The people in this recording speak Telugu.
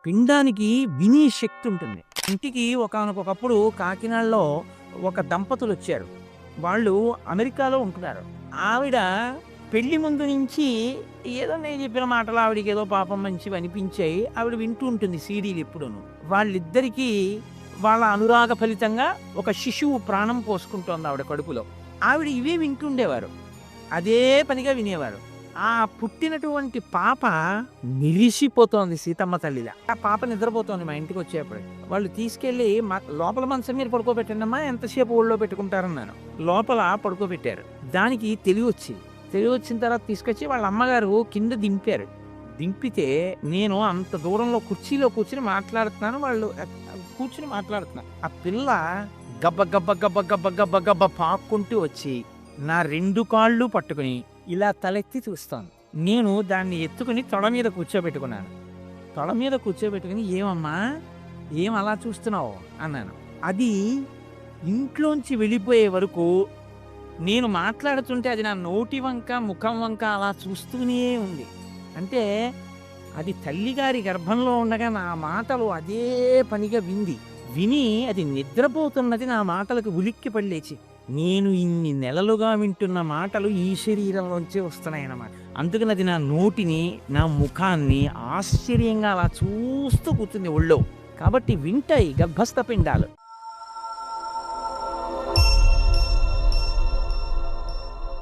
పిండానికి వినే శక్తి ఉంటుంది. ఇంటికి ఒకానొకప్పుడు కాకినాడలో ఒక దంపతులొచ్చారు. వాళ్ళు అమెరికాలో ఉంటున్నారు. ఆవిడ పెళ్లి ముందు నుంచి ఏదో నేను చెప్పిన మాటలు ఆవిడకేదో పాపం మంచివి అనిపించాయి. ఆవిడ వింటూ ఉంటుంది సీడీలు ఎప్పుడూను. వాళ్ళిద్దరికీ వాళ్ళ అనురాగ ఫలితంగా ఒక శిశువు ప్రాణం పోసుకుంటోంది ఆవిడ కడుపులో. ఆవిడ ఇవే వింటుండేవారు. అదే పనిగా వినేవారు. ఆ పుట్టినటువంటి పాప నిలిసిపోతోంది సీతమ్మ తల్లిలా. ఆ పాప నిద్రపోతోంది మా ఇంటికి వచ్చేప్పుడు. వాళ్ళు తీసుకెళ్ళి లోపల మంచం మీద పడుకోబెట్టండమ్మా, ఎంతసేపు ఒళ్ళో పెట్టుకుంటారన్నాను. లోపల పడుకోబెట్టారు. దానికి తెలివి వచ్చిన తర్వాత తీసుకొచ్చి వాళ్ళ అమ్మగారు కింద దింపారు. దింపితే నేను అంత దూరంలో కుర్చీలో కూర్చుని మాట్లాడుతున్నాను. వాళ్ళు కూర్చుని మాట్లాడుతున్నారు. ఆ పిల్ల గబ్బ గబ్బ గబ్బ గబ్బ గబ్బ గబ్బ పాక్కుంటూ వచ్చి నా 2 కాళ్ళు పట్టుకుని ఇలా తలెత్తి చూస్తాను. నేను దాన్ని ఎత్తుకుని తొడ మీద కూర్చోబెట్టుకున్నాను. తొడ మీద కూర్చోబెట్టుకుని ఏమమ్మా ఏం అలా చూస్తున్నావు అన్నాను. అది ఇంట్లోంచి వెళ్ళిపోయే వరకు నేను మాట్లాడుతుంటే అది నా నోటి వంక ముఖం వంక అలా చూస్తూనే ఉంది. అంటే అది తల్లిగారి గర్భంలో ఉండగా నా మాటలు అదే పనిగా విని అది నిద్రపోతున్నది నా మాటలకు ఉలిక్కి పడలేచి నేను ఇన్ని నెలలుగా వింటున్న మాటలు ఈ శరీరంలోంచే వస్తున్నాయన్నమాట. అందుకని అది నా నోటిని నా ముఖాన్ని ఆశ్చర్యంగా అలా చూస్తూ కూర్చుంది ఒళ్ళో. కాబట్టి వింటాయి గర్భస్థ పిండాలు.